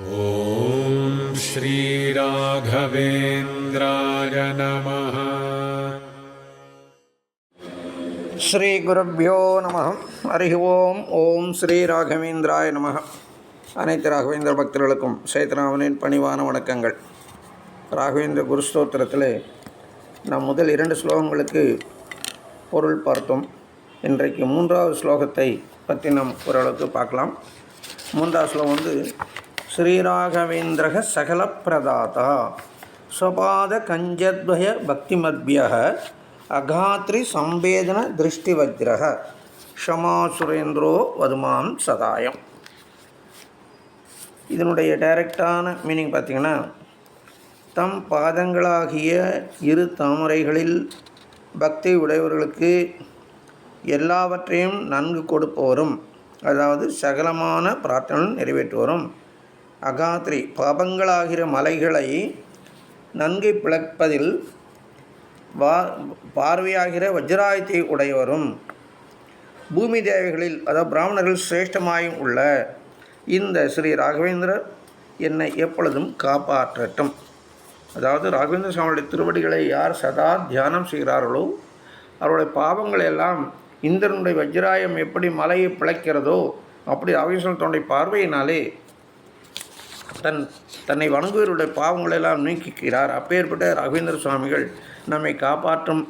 ॐ श्रीराघवेन्द्राय नमः। ஸ்ரீகுருப்போ நம. ஹரி ஓம். ஓம் ஸ்ரீ ராகவேந்திராய நம. அனைத்து ராகவேந்திர பக்தர்களுக்கும் சைத்ராமனின் பணிவான வணக்கங்கள். ராகவேந்திர குருஸ்தோத்திரத்தில் நாம் முதல் 2 ஸ்லோகங்களுக்கு பொருள் பார்த்தோம். இன்றைக்கு 3வது ஸ்லோகத்தை பற்றி நாம் ஓரளவுக்கு பார்க்கலாம். 3வது ஸ்லோகம் ஸ்ரீராகவேந்திர சகல பிரதாதா ஸ்வபாத கஞ்சத்வய பக்திமத்பிய அகாத்ரி சம்பேதன திருஷ்டிவஜ்ரஹ ஷமாசுரேந்திரோ வதுமான் சதாயம். இதனுடைய டைரக்டான மீனிங் பார்த்திங்கன்னா, தம் பாதங்களாகிய 2 தாமரைகளில் பக்தி உடையவர்களுக்கு எல்லாவற்றையும் நன்கு கொடுப்பவரும், அதாவது சகலமான பிரார்த்தனை நிறைவேற்றுவரும், அகாத்ரி பாபங்களாகிற மலைகளை நன்கு பிளப்பதில் பார்வையாகிற வஜ்ராயத்தை உடையவரும், பூமி தேவைகளில் அதாவது பிராமணர்கள் சிரேஷ்டமாயும் உள்ள இந்த ஸ்ரீ ராகவேந்திரர் என்னை எப்பொழுதும் காப்பாற்றட்டும். அதாவது ராகவேந்திர சுவாமியுடைய திருவடிகளை யார் சதா தியானம் செய்கிறார்களோ அவருடைய பாவங்கள் எல்லாம் இந்திரனுடைய வஜ்ராயம் எப்படி மலையை பிழைக்கிறதோ அப்படி ராகவேந்திர தன்னுடைய பார்வையினாலே தன்னை வணங்குவருடைய பாவங்களெல்லாம் நீக்குகிறார். அப்பேற்பட்ட ராகவேந்திர சுவாமிகள் நம்மை காப்பாற்றும்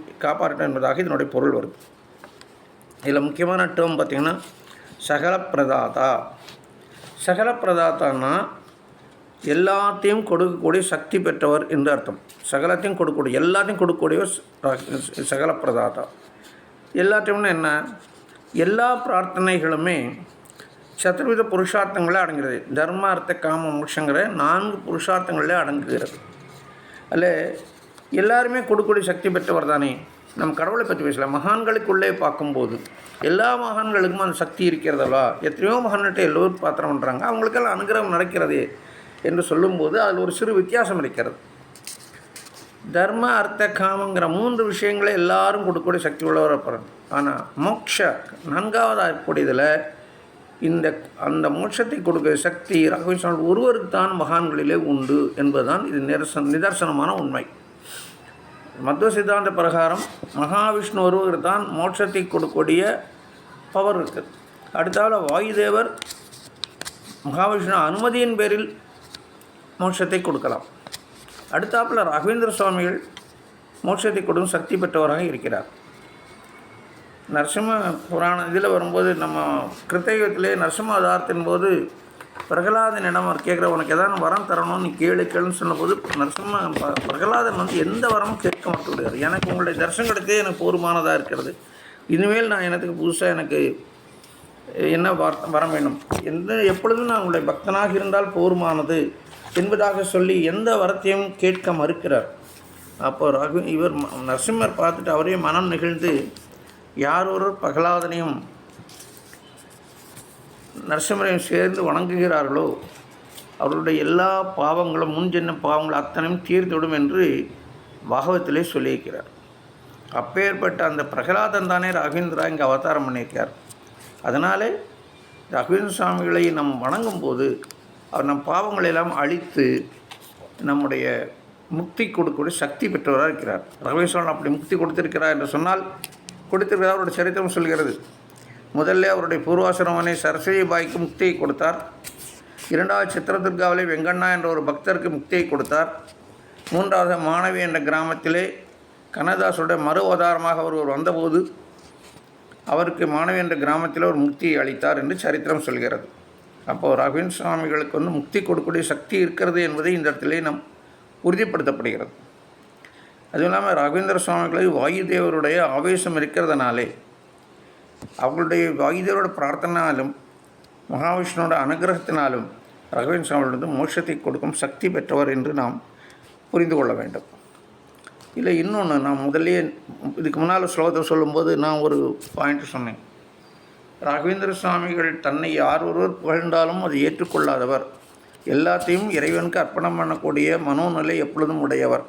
என்பதாக இதனுடைய பொருள் வருது. இதில் முக்கியமான டேர்ம் பார்த்திங்கன்னா சகல பிரதாதா. சகல பிரதாத்தான்னா எல்லாத்தையும் கொடுக்கக்கூடிய சக்தி பெற்றவர் என்று அர்த்தம். சகலத்தையும் கொடுக்கக்கூடிய எல்லாத்தையும் கொடுக்கக்கூடியவர் சகல பிரதாதா. எல்லாத்தையும்னா என்ன? எல்லா பிரார்த்தனைகளுமே சதுர்வித புருஷார்த்தங்களே அடங்குகிறது. தர்ம அர்த்த காம மோட்சங்கிற 4 புருஷார்த்தங்களே அடங்குகிறது. அதில் எல்லாருமே கொடுக்கக்கூடிய சக்தி பெற்றவர் தானே. நம்ம கடவுளை பற்றி பேசலாம். மகான்களுக்குள்ளே பார்க்கும்போது எல்லா மகான்களுக்கும் அந்த சக்தி இருக்கிறதல்வா. எத்தனையோ மகான்கிட்ட எல்லோரும் பாத்திரம் பண்ணுறாங்க, அவங்களுக்கெல்லாம் அனுகிரகம் நடக்கிறது என்று சொல்லும்போது அதில் ஒரு சிறு வித்தியாசம் இருக்கிறது. தர்ம அர்த்த காமங்கிற 3 விஷயங்களே எல்லாரும் கொடுக்கக்கூடிய சக்தி உள்ளவரை பிறகு. ஆனால் மோட்ச 4வதாக இருக்கக்கூடியதில் அந்த மோட்சத்தை கொடுக்கிற சக்தி ராகவேந்திர ஒருவருக்கு தான் மகான்களிலே உண்டு என்பதுதான் இது நிதர்சனமான உண்மை. மத்வ சித்தாந்த பிரகாரம் மகாவிஷ்ணு ஒருவர் தான் மோட்சத்தை கொடுக்கக்கூடிய பவர் இருக்குது. அடுத்தால வாயுதேவர் மகாவிஷ்ணு அனுமதியின் பேரில் மோட்சத்தை கொடுக்கலாம். அடுத்தாப்பில் ராகவேந்திர சுவாமிகள் மோட்சத்தை கொடுக்கும் சக்தி பெற்றவராக இருக்கிறார். நரசிம்ம புராணம் இதில் வரும்போது நம்ம கிருத்தயுகத்திலே நரசிம்ம அவதாரத்தின் போது பிரகலாதனிடம் அவர் கேட்குற, உனக்கு எதாவது வரம் தரணும் நீ கேளுன்னு சொன்னபோது பிரகலாதன் எந்த வரமும் கேட்க மாட்டேங்கிறார். எனக்கு உங்களுடைய தரிசனம் கிடைத்தே எனக்கு போதுமானதாக இருக்கிறது. இனிமேல் நான் எனக்கு புதுசாக எனக்கு என்ன வரம் வேணும், எப்பொழுதும் நான் உங்களுடைய பக்தனாக இருந்தால் போதுமானது என்பதாக சொல்லி எந்த வரத்தையும் கேட்க மறுக்கிறார். அப்போ இவர் நரசிம்மர் பார்த்துட்டு அவரே மனம் நெகிழ்ந்து, யார் ஒரு பிரகலாதனையும் நரசிம்மரையும் சேர்ந்து வணங்குகிறார்களோ அவர்களுடைய எல்லா பாவங்களும் முன்ஜென்ம பாவங்கள் அத்தனையும் தீர்த்துவிடும் என்று பாகவத்திலே சொல்லியிருக்கிறார். அப்பேற்பட்ட அந்த பிரகலாதன் தானே ராகவேந்திரா இங்கே அவதாரம் பண்ணியிருக்கார். அதனாலே ராகவேந்திர சுவாமிகளை நம் வணங்கும்போது அவர் நம் பாவங்களெல்லாம் அழித்து நம்முடைய முக்தி கொடுக்கக்கூடிய சக்தி பெற்றவராக இருக்கிறார். ராகவேந்திர சுவாமி அப்படி முக்தி கொடுத்திருக்கிறார் என்று சொன்னால் கொடுத்திருக்கிறார். அவருடைய சரித்திரம் சொல்கிறது. முதல்ல அவருடைய பூர்வாசிரமனை சரஸ்வதி பாய்க்கு முக்தியை கொடுத்தார். 2வது சித்திரதுர்காவிலே வெங்கண்ணா என்ற ஒரு பக்தருக்கு முக்தியை கொடுத்தார். 3வது மாணவி என்ற கிராமத்திலே கண்ணதாசுடைய மறு அவதாரமாக அவர் வந்தபோது அவருக்கு மாணவி என்ற கிராமத்தில் ஒரு முக்தியை அளித்தார் என்று சரித்திரம் சொல்கிறது. அப்போது ராகவேந்திர சுவாமிகளுக்கு முக்தி கொடுக்கக்கூடிய சக்தி இருக்கிறது என்பதை இந்த இடத்திலே நம் உறுதிப்படுத்தப்படுகிறது. அதுவும் இல்லாமல் ராகவேந்திர சுவாமிகளுக்கு வாயுதேவருடைய ஆவேசம் இருக்கிறதுனாலே அவர்களுடைய வாயுதேவரோட பிரார்த்தனாலும் மகாவிஷ்ணுவோட அனுகிரகத்தினாலும் ராகவேந்திர சுவாமிகள் மோட்சத்தை கொடுக்கும் சக்தி பெற்றவர் என்று நாம் புரிந்து கொள்ள வேண்டும். இல்லை இன்னொன்று, நான் முதல்லே இதுக்கு முன்னால் ஸ்லோகத்தை சொல்லும்போது நான் ஒரு பாயிண்ட் சொன்னேன். ராகவேந்திர சுவாமிகள் தன்னை யார் ஒருவர் புகழ்ந்தாலும் அதை ஏற்றுக்கொள்ளாதவர், எல்லாத்தையும் இறைவனுக்கு அர்ப்பணம் பண்ணக்கூடிய மனோநிலை எப்பொழுதும் உடையவர்.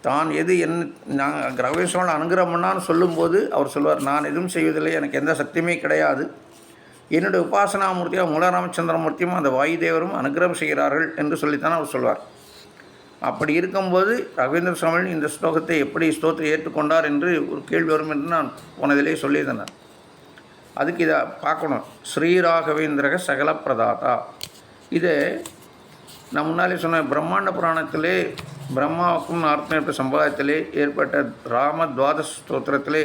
தான் எது நான் ராகவேந்திர சுவாமி அனுகிரகம் பண்ணான்னு சொல்லும்போது அவர் சொல்வார், நான் எதுவும் செய்வதில்லை, எனக்கு எந்த சக்தியுமே கிடையாது, என்னுடைய உபாசனாமூர்த்தியாக மூலராமச்சந்திரமூர்த்தியும் அந்த வாயுதேவரும் அனுகிரகம் செய்கிறார்கள் என்று சொல்லித்தான் அவர் சொல்வார். அப்படி இருக்கும்போது ராகவேந்திர சுவாமிகள் இந்த ஸ்லோகத்தை எப்படி ஸ்தோத்திரம் ஏற்றுக்கொண்டார் என்று ஒரு கேள்வி வரும் என்று நான் போனதிலே சொல்லியிருந்தேன். அதுக்கு இதை பார்க்கணும். ஸ்ரீராகவேந்திரக சகல பிரதாதா. இதை நான் முன்னாலே சொன்ன பிரம்மாண்ட புராணத்திலே பிரம்மாவுக்கும் நாரதனுடைய சம்பாதத்திலே ஏற்பட்ட ராம துவாதச ஸ்தோத்திரத்திலே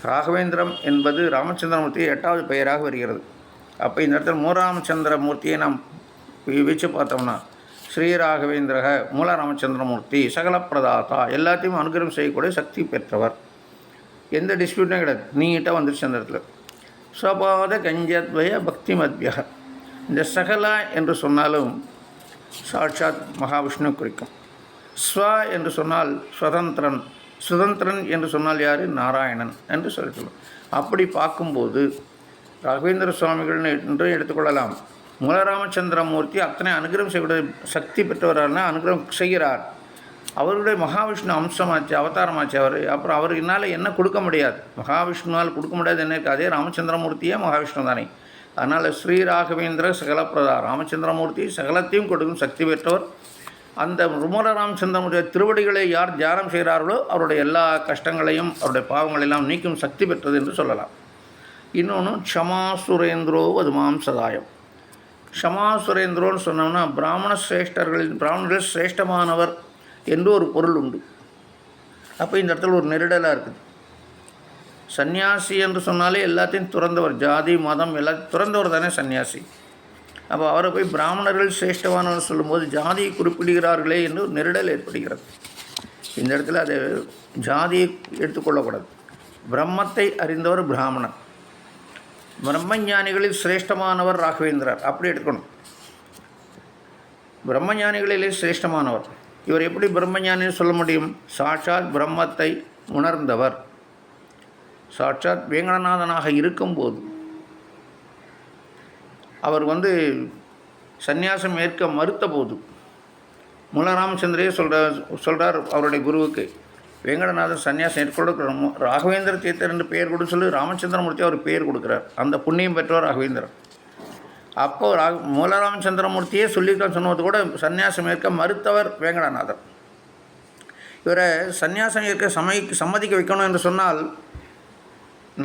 ராகவேந்திரம் என்பது ராமச்சந்திரமூர்த்தி 8வது பெயராக வருகிறது. அப்போ இந்த இடத்துல மூலராமச்சந்திரமூர்த்தியை நாம் வச்சு பார்த்தோம்னா ஸ்ரீராகவேந்திரக மூலராமச்சந்திரமூர்த்தி சகல பிரதாதா, எல்லாத்தையும் அனுகிரகம் செய்யக்கூடிய சக்தி பெற்றவர். எந்த டிஸ்பியூட்டும் கிடையாது, நீட்டாக வந்துருச்சு அந்த இடத்துல. ஸ்வபாத கஞ்சத்வய பக்தி மத்யக. இந்த சகலா என்று சொன்னாலும் சாட்சாத் மகாவிஷ்ணு குறிக்கும். ஸ்வ என்று சொன்னால் சுதந்திரன், சுதந்திரன் என்று சொன்னால் யார்? நாராயணன் என்று சொல்லிக்கொள்ளும். அப்படி பார்க்கும்போது ராகவேந்திர சுவாமிகள் என்று எடுத்துக்கொள்ளலாம். மூலராமச்சந்திரமூர்த்தி அத்தனை அனுகிரகம் செய்யக்கூடிய சக்தி பெற்றவரான அனுகிரகம் செய்கிறார். அவருடைய மகாவிஷ்ணு அம்சமாச்சு, அவதாரமாச்சு அவர். அப்புறம் அவர் என்னால் என்ன கொடுக்க முடியாது, மகாவிஷ்ணுவால் கொடுக்க முடியாது என்ன இருக்குது? அதே ராமச்சந்திரமூர்த்தியே மகாவிஷ்ணு தானே. அதனால் ஸ்ரீராகவேந்திர சகலப்பிரதா, ராமச்சந்திரமூர்த்தி சகலத்தையும் கொடுக்கும் சக்தி பெற்றவர். அந்த மூலராமச்சந்திரமூர்த்திய திருவடிகளை யார் தியானம் செய்கிறார்களோ அவருடைய எல்லா கஷ்டங்களையும் அவருடைய பாவங்களெல்லாம் நீக்கும் சக்தி பெற்றது என்று சொல்லலாம். இன்னொன்று க்ஷமா சுரேந்திரோ வதுமாம் சதாயம். க்ஷமா சுரேந்திரோன்னு சொன்னோம்னா பிராமணர்கள் சிரேஷ்டமானவர் என்று ஒரு பொருள் உண்டு. அப்போ இந்த இடத்துல ஒரு நெருடலாக இருக்குது. சன்னியாசி என்று சொன்னாலே எல்லாத்தையும் துறந்தவர், ஜாதி மதம் எல்லாத்தையும் துறந்தவர் தானே சன்னியாசி. அப்போ அவரை போய் பிராமணர்கள் சிரேஷ்டமானவர் சொல்லும்போது ஜாதியை குறிப்பிடுகிறார்களே என்று ஒரு நெருடல் ஏற்படுகிறது. இந்த இடத்துல அது ஜாதியை எடுத்துக்கொள்ளக்கூடாது. பிரம்மத்தை அறிந்தவர் பிராமணன், பிரம்மஞானிகளில் சிரேஷ்டமானவர் ராகவேந்திரர், அப்படி எடுக்கணும். பிரம்மஞானிகளிலே சிரேஷ்டமானவர். இவர் எப்படி பிரம்மஞானின்னு சொல்ல முடியும்? சாட்சாத் பிரம்மத்தை உணர்ந்தவர். சாட்சாத் வேங்கடநாதனாக இருக்கும்போது அவர் சந்நியாசம் ஏற்க மறுத்த போது மூலராமச்சந்திரே சொல்கிறார் அவருடைய குருவுக்கு, வேங்கடநாதன் சன்னியாசம் ஏற்கொள்ள ராகவேந்திர தீர்த்தர் என்று பெயர் கொடுத்து சொல்லி ராமச்சந்திரமூர்த்தி அவர் பெயர் கொடுக்குறார். அந்த புண்ணியம் பெற்றவர் ராகவேந்திரன். அப்போது மூலராமச்சந்திரமூர்த்தியே சொல்லியிருக்கான்னு சொன்னது கூட சன்னியாசம் ஏற்க மறுத்தவர் வேங்கடநாதர். இவரை சன்னியாசம் ஏற்க சம்மதிக்க வைக்கணும் என்று சொன்னால்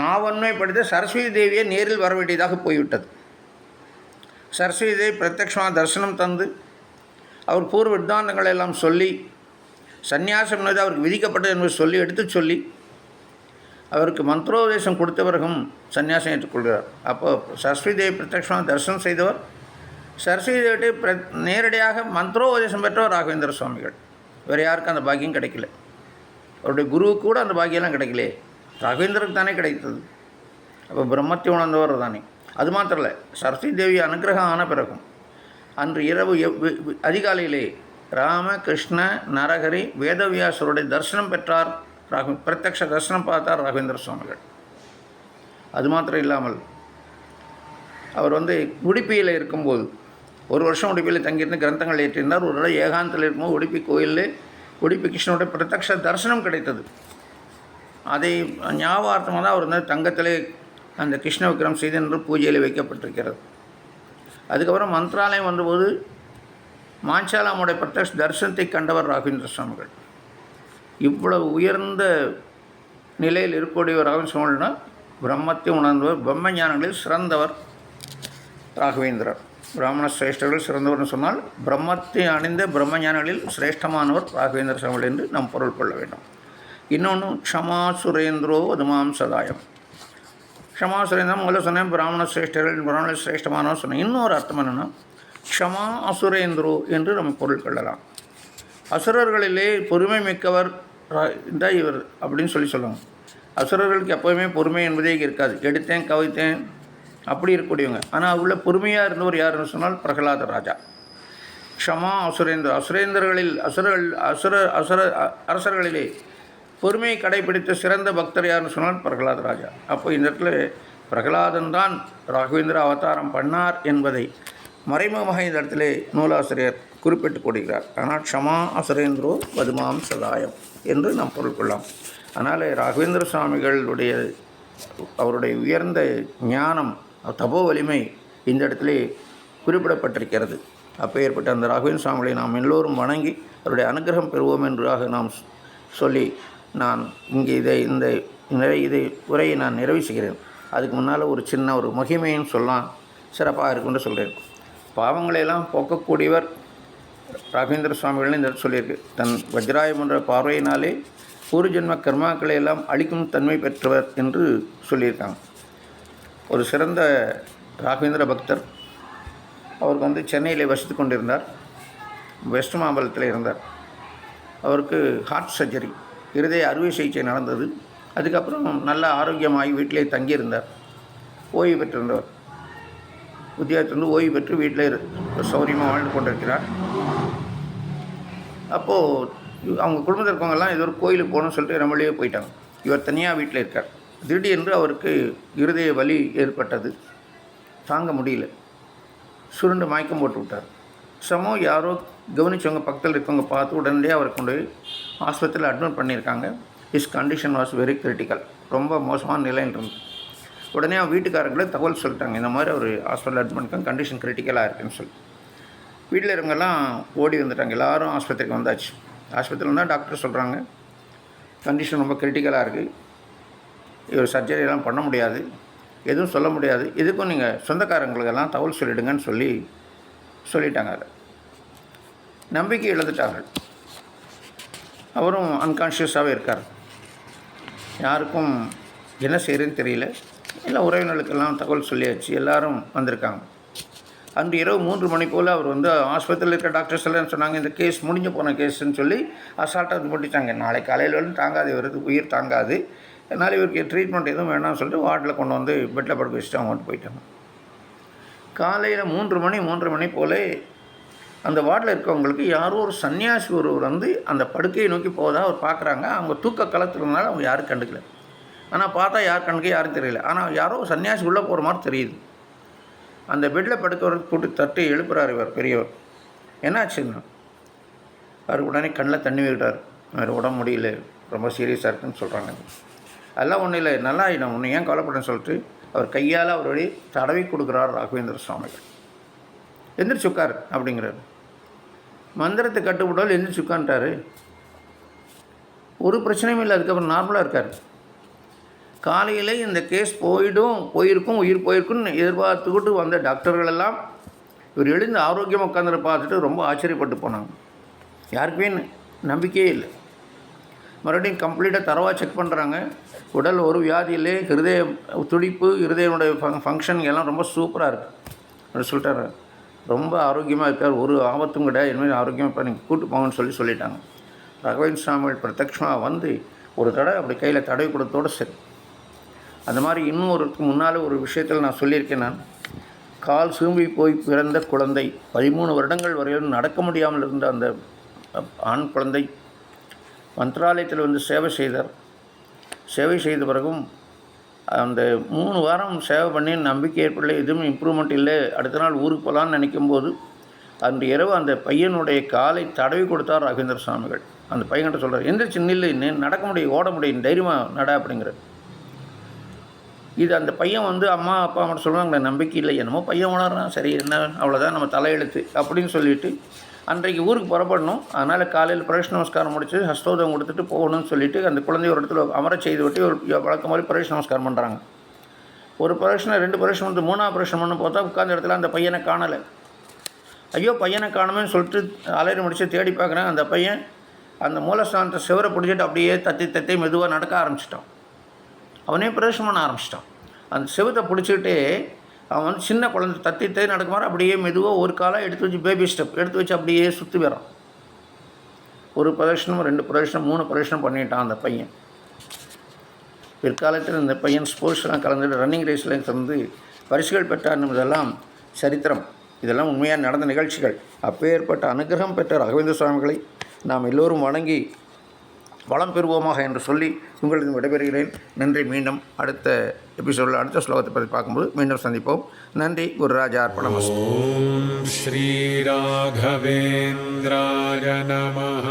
நாவன்மைப்படுத்த சரஸ்வதி தேவியை நேரில் வர வேண்டியதாக போய்விட்டது. சரஸ்வதி தேவி பிரத்யட்சமாக தரிசனம் தந்து அவர் பூர்வ வித்தாந்தங்களை எல்லாம் சொல்லி சந்நியாசம் என்பது அவருக்கு விதிக்கப்பட்டது என்பதை சொல்லி எடுத்து சொல்லி அவருக்கு மந்திரோபதேசம் கொடுத்தவர்களும் சன்னியாசம் ஏற்றுக்கொள்கிறார். அப்போது சரஸ்வதி தேவி பிரத்யட்சமாக தரிசனம் செய்தவர், சரஸ்வதி தேவியை நேரடியாக மந்திரோபதேசம் பெற்றவர் ராகவேந்திர சுவாமிகள். வேறு யாருக்கும் அந்த பாக்கியம் கிடைக்கல. அவருடைய குருவுக்கு கூட அந்த பாக்கியெல்லாம் கிடைக்கல, ராகவேந்திரருக்கு தானே கிடைத்தது. அப்போ பிரம்மத்தை உணர்ந்தவர் தானே. அது மாத்திரம் இல்லை, சரஸ்வதி தேவி அனுகிரகம் ஆன பிறகும் அன்று இரவு அதிகாலையிலே ராம கிருஷ்ண நரஹரி வேதவியாசருடைய தரிசனம் பெற்றார். பிரத்யக்ஷ தரிசனம் பார்த்தார் ராகவேந்திர சுவாமிகள். அது மாத்திரம் இல்லாமல் அவர் உடுப்பியில் இருக்கும்போது ஒரு வருஷம் உடுப்பியில் தங்கியிருந்து கிரந்தங்கள் ஏற்றிருந்தார். ஒரு இடம் ஏகாந்தத்தில் இருக்கும்போது உடுப்பி கோயிலில் உடுப்பி கிருஷ்ணனுடைய பிரத்யக்ஷ தரிசனம் கிடைத்தது. அதை ஞாபகார்த்தமாக தான் அவர் தங்கத்திலே அந்த கிருஷ்ண விக்ரம் செய்து என்று பூஜையில் வைக்கப்பட்டிருக்கிறது. அதுக்கப்புறம் மந்திராலயம் வந்தபோது மாஞ்சாலாமுடைய பிரத்யக்ஷ தரிசனத்தை கண்டவர் ராகவேந்திர சுவாமிகள். இவ்வளவு உயர்ந்த நிலையில் இருக்கக்கூடிய ராகவேந்திர சுவாமிகள்னால் பிரம்மத்தை உணர்ந்தவர், பிரம்ம ஞானங்களில் சிறந்தவர் ராகவேந்திரர். பிராமண சிரேஷ்டர்கள் சிறந்தவர்னு சொன்னால் பிரம்மத்தை அணிந்த பிரம்ம ஞானங்களில் சிரேஷ்டமானவர் ராகவேந்திர சுவாமிகள் என்று நாம் பொருள் கொள்ள வேண்டும். இன்னொன்று க்ஷமா சுரேந்திரோ வதுமாம் சதாயம். க்ஷமா சுரேந்திரம் முதல்ல சொன்னேன், பிராமண சிரேஷ்டமானவர் சொன்னேன். இன்னொரு அர்த்தம் என்னென்னா க்ஷமா அசுரேந்திரோ என்று நம்ம பொருள் கொள்ளலாம். அசுரர்களிலே பொறுமை மிக்கவர் தான் இவர் அப்படின்னு சொல்லுவாங்க. அசுரர்களுக்கு எப்போவுமே பொறுமை என்பதே இருக்காது, எடுத்தேன் கவித்தேன் அப்படி இருக்கக்கூடியவங்க. ஆனால் உள்ள பொறுமையாக இருந்தவர் யாருன்னு சொன்னால் பிரகலாத ராஜா. க்ஷமா அசுரேந்திரர்களில் அரசர்களிலே பொறுமையை கடைபிடித்த சிறந்த பக்தர் யாருன்னு சொன்னால் பிரகலாத ராஜா. அப்போ இந்த இடத்துல பிரகலாதன் தான் ராகவேந்திர அவதாரம் பண்ணார் என்பதை மறைமுகமாக இந்த இடத்துல நூலாசிரியர் குறிப்பிட்டு கொடுக்கிறார். ஆனால் க்ஷமா அசுரேந்திரோ வதுமாம் சதாயம் என்று நாம் பொருள் கொள்ளலாம். அதனால் ராகவேந்திர சுவாமிகளுடைய அவருடைய உயர்ந்த ஞானம் தபோ வலிமை இந்த இடத்திலே குறிப்பிடப்பட்டிருக்கிறது. அப்பேற்பட்ட அந்த ராகவேந்திர சுவாமிகளை நாம் எல்லோரும் வணங்கி அவருடைய அனுகிரகம் பெறுவோம் என்றாக நாம் சொல்லி நான் இங்கே இதை உரையை நான் நிறைவு செய்கிறேன். அதுக்கு முன்னால் ஒரு சின்ன ஒரு மகிமையும் சொல்லலாம், சிறப்பாக இருக்குன்னு சொல்கிறேன். பாவங்களையெல்லாம் போக்கக்கூடியவர் ராகவேந்திர சுவாமிகள்னு இந்த சொல்லியிருக்கு. தன் வஜ்ராயம் என்ற பார்வையினாலே ஒரு ஜென்ம கர்மாக்களை எல்லாம் அழிக்கும் தன்மை பெற்றவர் என்று சொல்லியிருக்காங்க. ஒரு சிறந்த ராகவேந்திர பக்தர். அவருக்கு சென்னையில் வசித்து கொண்டிருந்தார். வெஸ்ட் மாம்பலத்தில் இருந்தார். அவருக்கு ஹார்ட் சர்ஜரி, இருதய அறுவை சிகிச்சை நடந்தது. அதுக்கப்புறம் நல்ல ஆரோக்கியமாகி வீட்டிலே தங்கியிருந்தார். ஓய்வு பெற்றிருந்தவர். உத்தியோகத்திலிருந்து ஓய்வு பெற்று வீட்டில் சௌரியமாக வாழ்ந்து கொண்டிருக்கிறார். அப்போது அவங்க குடும்பத்தில் இருக்கவங்கெல்லாம் ஏதோ ஒரு கோயிலுக்கு போகணும்னு சொல்லிட்டு நம்மளே போயிட்டாங்க. இவர் தனியாக வீட்டில் இருக்கார். திடீரென்று அவருக்கு இருதய வலி ஏற்பட்டது. தாங்க முடியல. சுருண்டு மயக்கம் போட்டு விட்டார். யாரோ கவனித்தவங்க பக்கத்தில் இருக்கவங்க பார்த்து உடனடியாக அவரை கொண்டு ஆஸ்பத்திரியில் அட்மிட் பண்ணியிருக்காங்க. His condition was very critical. ரொம்ப மோசமான நிலையில் இருந்தது. உடனே அவன் வீட்டுக்காரங்களே தகவல் சொல்லிட்டாங்க, இந்த மாதிரி அவர் ஹாஸ்பிட்டலில் அட்மிட் பண்ணிருக்காங்க, கண்டிஷன் கிரிட்டிக்கலாக இருக்குன்னு சொல்லி. வீட்டில் இருக்கவங்கெல்லாம் ஓடி வந்துட்டாங்க. எல்லோரும் ஆஸ்பத்திரிக்கு வந்தாச்சு. ஆஸ்பத்திரியில் தான் டாக்டர் சொல்கிறாங்க, கண்டிஷன் ரொம்ப கிரிட்டிக்கலாக இருக்குது, இவர் சர்ஜரியெல்லாம் பண்ண முடியாது, எதுவும் சொல்ல முடியாது, இதுக்கும் நீங்கள் சொந்தக்காரங்களுக்கெல்லாம் தகவல் சொல்லிவிடுங்கன்னு சொல்லிட்டாங்க. அதை நம்பிக்கை இழந்துட்டார்கள். அவரும் அன்கான்ஷியஸாகவே இருக்கார். யாருக்கும் என்ன செய்கிறதுன்னு தெரியல. இல்லை, உறவினர்களுக்கெல்லாம் தகவல் சொல்லியாச்சு. எல்லோரும் வந்திருக்காங்க. அன்று இரவு 3 மணி போல் அவர் ஆஸ்பத்திரியில் இருக்கிற டாக்டர்ஸ் எல்லாம் சொன்னாங்க, இந்த கேஸ் முடிஞ்சு போன கேஸுன்னு சொல்லி அசால்ட்டாக போட்டுட்டாங்க. நாளை காலையில் வந்து தாங்காது, இவருக்கு உயிர் தாங்காது, அதனால் இவருக்கு ட்ரீட்மெண்ட் எதுவும் வேணாம்னு சொல்லிட்டு வார்டில் கொண்டு வந்து பெட்டில் படுக்க வச்சுட்டு அவங்க போயிட்டாங்க. காலையில் 3 மணி போல் அந்த வார்டில் இருக்கவங்களுக்கு யாரோ ஒரு சன்னியாசி ஒருவர் அந்த படுக்கையை நோக்கி போவதாக அவர் பார்க்குறாங்க. அவங்க தூக்க கலத்துறதுனால அவங்க யாரும் கண்டுக்கல. ஆனால் பார்த்தா யார் கணக்கு யாரும் தெரியல. ஆனால் யாரோ சன்னியாசி உள்ளே போகிற மாதிரி தெரியுது. அந்த பெட்டில் படுக்கவருக்கு கூட்டி தட்டி எழுப்புறார் இவர் பெரியவர். என்னாச்சுன்னா அவர் உடனே கண்ணில் தண்ணி விட்டார். அவர் உடம்பு முடியல, ரொம்ப சீரியஸாக இருக்குன்னு சொல்கிறாங்க. அதெல்லாம் ஒன்றும் இல்லை, நல்லா ஆகிடும், ஒன்று ஏன் கவலைப்படன்னு சொல்லிட்டு அவர் கையால் அவருடைய தடவி கொடுக்குறார் ராகவேந்திர சுவாமிகள். எந்திரிச்சு உட்கார் அப்படிங்கிறார். மந்திரத்தை கட்டுப்பட்டால் எந்திரிச்சு உட்காந்துட்டார். ஒரு பிரச்சனையும் இல்லை. அதுக்கப்புறம் நார்மலாக இருக்கார். காலையில் இந்த கேஸ் போயிருக்கும் உயிர் போயிருக்குன்னு எதிர்பார்த்துக்கிட்டு வந்த டாக்டர்கள் எல்லாம் இவர் எழுந்து ஆரோக்கியமாக உட்காந்துட பார்த்துட்டு ரொம்ப ஆச்சரியப்பட்டு போனாங்க. யாருக்குமே நம்பிக்கையே இல்லை. மறுபடியும் கம்ப்ளீட்டாக தரவாக செக் பண்ணுறாங்க. உடல் ஒரு வியாதியிலே ஹிருதய துடிப்பு, ஹிருதயனுடைய ஃபங்க்ஷன் எல்லாம் ரொம்ப சூப்பராக இருக்குது. அவர் சொல்லிட்டார், ரொம்ப ஆரோக்கியமாக இருக்கார், ஒரு ஆபத்தும் கிடையாது, இனிமேல் ஆரோக்கியமாக இப்போ நீங்கள் கூட்டு போங்கன்னு சொல்லிட்டாங்க. ராகவேந்திர சுவாமிகள் பிரத்யட்சமாக வந்து ஒரு தடவை அப்படி கையில் தடவி கொடுத்தோடு சரி. அந்த மாதிரி இன்னொருக்கு முன்னால் ஒரு விஷயத்தில் நான் சொல்லியிருக்கேன். நான் கால் சூம்பி போய் பிறந்த குழந்தை 13 வருடங்கள் வரையிலும் நடக்க முடியாமல் இருந்த அந்த ஆண் குழந்தை மந்திராலயத்தில் சேவை செய்தார். சேவை செய்த பிறகும் அந்த 3 வாரம் சேவை பண்ணி நம்பிக்கை ஏற்படல, எதுவும் இம்ப்ரூவ்மெண்ட் இல்லை. அடுத்த நாள் ஊருக்கு போகலான்னு நினைக்கும்போது அன்று இரவு அந்த பையனுடைய காலை தடவி கொடுத்தார் ராகவேந்திர சுவாமிகள். அந்த பையன்கிட்ட சொல்கிறார், எந்திரிச்சு நில்லு, நடக்க முடியும், ஓட முடியும், தைரியமாக நட அப்படிங்கிற. இது அந்த பையன் அம்மா அப்பா மட்டும் சொல்லுவாங்க, நம்பிக்கை இல்லை, என்னமோ பையன் உணர்றான், சரி என்ன அவ்வளோதான் நம்ம தலையெழுத்து அப்படின்னு சொல்லிவிட்டு அன்றைக்கு ஊருக்கு புறப்படணும். அதனால் காலையில் பிரவேச நமஸ்காரம் முடிச்சு ஹஸ்தோதம் கொடுத்துட்டு போகணும்னு சொல்லிவிட்டு அந்த குழந்தைய ஒரு இடத்துல அமர செய்து விட்டு ஒரு வழக்கம் மாதிரி பிரவேச நமஸ்காரம் பண்ணுறாங்க. ஒரு பிரவேசனை 2 பிரவேசம் 3ஆவது பிரவேசம் பண்ண பார்த்தா உட்கார்ந்த இடத்துல அந்த பையனை காணலை. ஐயோ பையனை காணுமேன்னு சொல்லிட்டு அலையிற முடிச்சு தேடி பார்க்குறேன். அந்த பையன் அந்த மூலஸ்தானத்தை சிவரை பிடிச்சிட்டு அப்படியே தத்தி மெதுவாக நடக்க ஆரம்பிச்சிட்டான். அவனே பிரவேசம் பண்ண ஆரம்பிச்சிட்டான். அந்த சிவத்தை பிடிச்சிக்கிட்டே அவன் சின்ன குழந்தை தத்தி நடக்க மாதிரி அப்படியே மெதுவாக ஒரு காலாக எடுத்து வச்சு பேபி ஸ்டெப் எடுத்து வச்சு அப்படியே சுற்றி வரான். ஒரு பிரதர்ஷனம், 2 பிரதர்ஷனம், 3 பிரதர்ஷனம் பண்ணிட்டான் அந்த பையன். பிற்காலத்தில் இந்த பையன் ஸ்போர்ட்ஸ்லாம் கலந்துட்டு ரன்னிங் ரேஸில் கலந்து பரிசுகள் பெற்றார் என்பதெல்லாம் சரித்திரம். இதெல்லாம் உண்மையாக நடந்த நிகழ்ச்சிகள். அப்பேற்பட்ட அனுகிரகம் பெற்ற ராகவேந்திர சுவாமிகளை நாம் எல்லோரும் வணங்கி வளம் பெறுவோமாக என்று சொல்லி உங்களிடம் விடைபெறுகிறேன். நன்றி. மீண்டும் அடுத்த எபிசோடில் அடுத்த ஸ்லோகத்தை பற்றி பார்க்கும்போது மீண்டும் சந்திப்போம். நன்றி. குருராஜா அர்ப்பணமஸ்து. ஓம் ஸ்ரீ ராகவேந்திராய நமஹ.